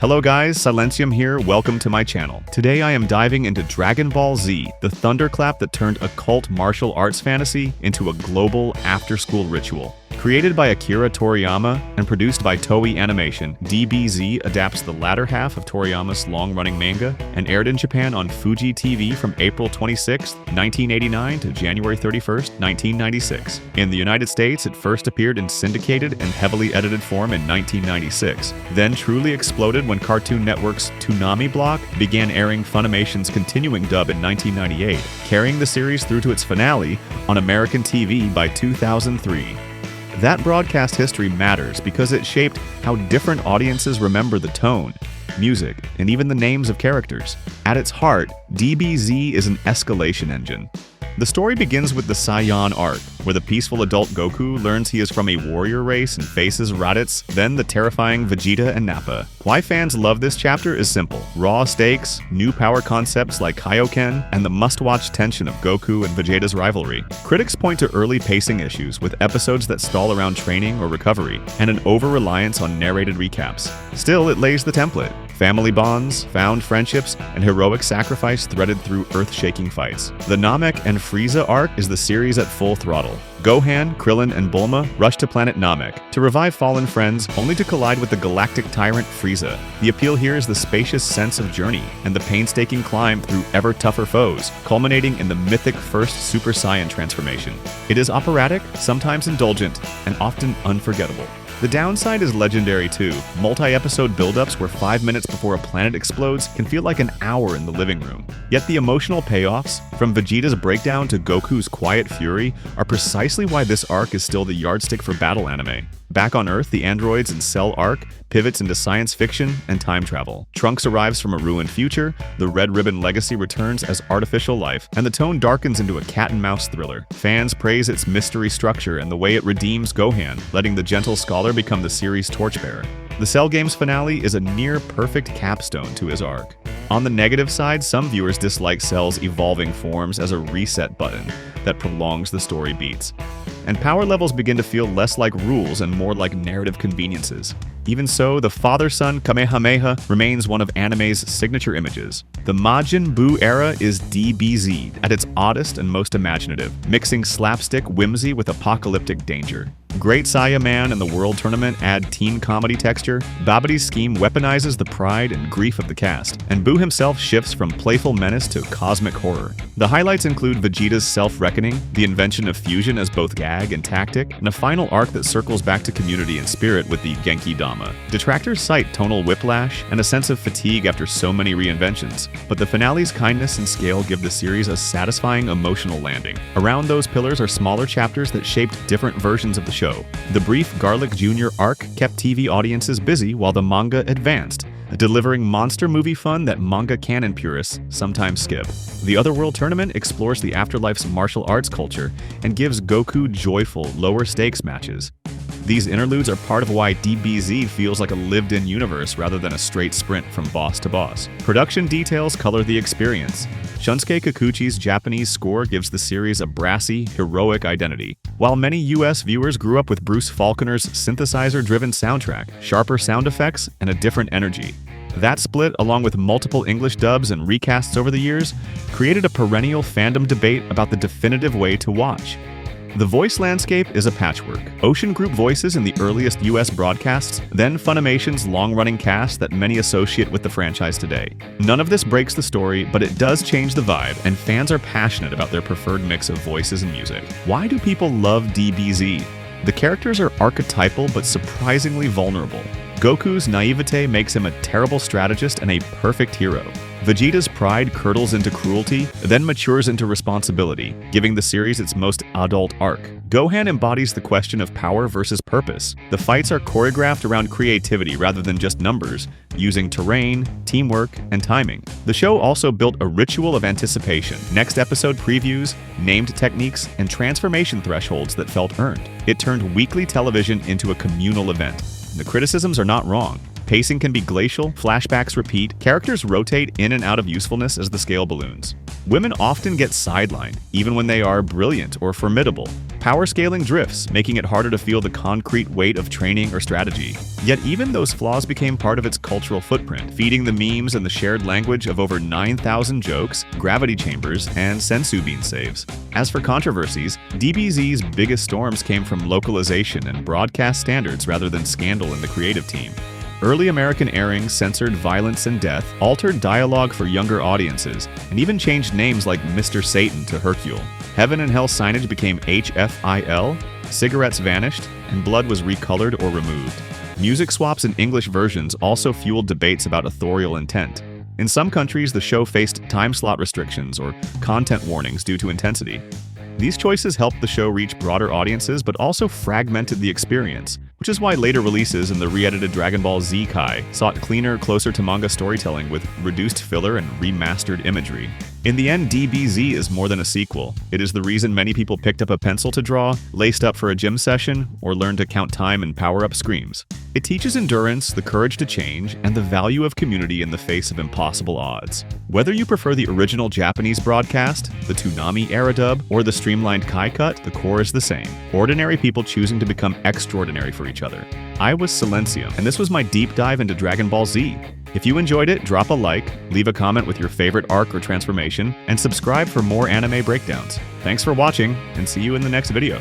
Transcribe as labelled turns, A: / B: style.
A: Hello guys, Silencium here, welcome to my channel. Today I am diving into Dragon Ball Z, the thunderclap that turned a cult martial arts fantasy into a global after-school ritual. Created by Akira Toriyama and produced by Toei Animation, DBZ adapts the latter half of Toriyama's long-running manga and aired in Japan on Fuji TV from April 26, 1989 to January 31, 1996. In the United States, it first appeared in syndicated and heavily edited form in 1996, then truly exploded when Cartoon Network's Toonami block began airing Funimation's continuing dub in 1998, carrying the series through to its finale on American TV by 2003. That broadcast history matters because it shaped how different audiences remember the tone, music, and even the names of characters. At its heart, DBZ is an escalation engine. The story begins with the Saiyan arc, where the peaceful adult Goku learns he is from a warrior race and faces Raditz, then the terrifying Vegeta and Nappa. Why fans love this chapter is simple. Raw stakes, new power concepts like Kaioken, and the must-watch tension of Goku and Vegeta's rivalry. Critics point to early pacing issues, with episodes that stall around training or recovery, and an over-reliance on narrated recaps. Still, it lays the template. Family bonds, found friendships, and heroic sacrifice threaded through earth-shaking fights. The Namek and Frieza arc is the series at full throttle. Gohan, Krillin, and Bulma rush to planet Namek to revive fallen friends, only to collide with the galactic tyrant Frieza. The appeal here is the spacious sense of journey and the painstaking climb through ever-tougher foes, culminating in the mythic first Super Saiyan transformation. It is operatic, sometimes indulgent, and often unforgettable. The downside is legendary too. Multi-episode buildups where 5 minutes before a planet explodes can feel like an hour in the living room. Yet the emotional payoffs, from Vegeta's breakdown to Goku's quiet fury, are precisely why this arc is still the yardstick for battle anime. Back on Earth, the androids and Cell arc pivots into science fiction and time travel. Trunks arrives from a ruined future, the Red Ribbon legacy returns as artificial life, and the tone darkens into a cat-and-mouse thriller. Fans praise its mystery structure and the way it redeems Gohan, letting the gentle scholar become the series' torchbearer. The Cell game's finale is a near-perfect capstone to his arc. On the negative side, some viewers dislike Cell's evolving forms as a reset button that prolongs the story beats. And power levels begin to feel less like rules and more like narrative conveniences. Even so, the father-son Kamehameha remains one of anime's signature images. The Majin Buu era is DBZ at its oddest and most imaginative, mixing slapstick whimsy with apocalyptic danger. Great Saiyaman and the World Tournament add teen comedy texture, Babidi's scheme weaponizes the pride and grief of the cast, and Buu himself shifts from playful menace to cosmic horror. The highlights include Vegeta's self-reckoning, the invention of fusion as both gag and tactic, and a final arc that circles back to community and spirit with the Genki Dama. Detractors cite tonal whiplash and a sense of fatigue after so many reinventions, but the finale's kindness and scale give the series a satisfying emotional landing. Around those pillars are smaller chapters that shaped different versions of the show. The brief Garlic Jr. arc kept TV audiences busy while the manga advanced, delivering monster movie fun that manga canon purists sometimes skip. The Otherworld Tournament explores the afterlife's martial arts culture and gives Goku joyful, lower-stakes matches. These interludes are part of why DBZ feels like a lived-in universe rather than a straight sprint from boss to boss. Production details color the experience. Shunsuke Kikuchi's Japanese score gives the series a brassy, heroic identity, while many US viewers grew up with Bruce Faulconer's synthesizer-driven soundtrack, sharper sound effects, and a different energy. That split, along with multiple English dubs and recasts over the years, created a perennial fandom debate about the definitive way to watch. The voice landscape is a patchwork. Ocean Group voices in the earliest US broadcasts, then Funimation's long-running cast that many associate with the franchise today. None of this breaks the story, but it does change the vibe, and fans are passionate about their preferred mix of voices and music. Why do people love DBZ? The characters are archetypal but surprisingly vulnerable. Goku's naivete makes him a terrible strategist and a perfect hero. Vegeta's pride curdles into cruelty, then matures into responsibility, giving the series its most adult arc. Gohan embodies the question of power versus purpose. The fights are choreographed around creativity rather than just numbers, using terrain, teamwork, and timing. The show also built a ritual of anticipation, next episode previews, named techniques, and transformation thresholds that felt earned. It turned weekly television into a communal event. The criticisms are not wrong. Pacing can be glacial, flashbacks repeat, characters rotate in and out of usefulness as the scale balloons. Women often get sidelined, even when they are brilliant or formidable. Power scaling drifts, making it harder to feel the concrete weight of training or strategy. Yet even those flaws became part of its cultural footprint, feeding the memes and the shared language of over 9,000 jokes, gravity chambers, and sensu bean saves. As for controversies, DBZ's biggest storms came from localization and broadcast standards rather than scandal in the creative team. Early American airings censored violence and death, altered dialogue for younger audiences, and even changed names like Mr. Satan to Hercule. Heaven and Hell signage became HFIL, cigarettes vanished, and blood was recolored or removed. Music swaps and English versions also fueled debates about authorial intent. In some countries, the show faced time slot restrictions or content warnings due to intensity. These choices helped the show reach broader audiences but also fragmented the experience, which is why later releases in the re-edited Dragon Ball Z Kai sought cleaner, closer-to-manga storytelling with reduced filler and remastered imagery. In the end, DBZ is more than a sequel. It is the reason many people picked up a pencil to draw, laced up for a gym session, or learned to count time and power up screams. It teaches endurance, the courage to change, and the value of community in the face of impossible odds. Whether you prefer the original Japanese broadcast, the Toonami-era dub, or the streamlined Kai cut, the core is the same. Ordinary people choosing to become extraordinary for each other. I was Silencium, and this was my deep dive into Dragon Ball Z. If you enjoyed it, drop a like, leave a comment with your favorite arc or transformation, and subscribe for more anime breakdowns. Thanks for watching, and see you in the next video.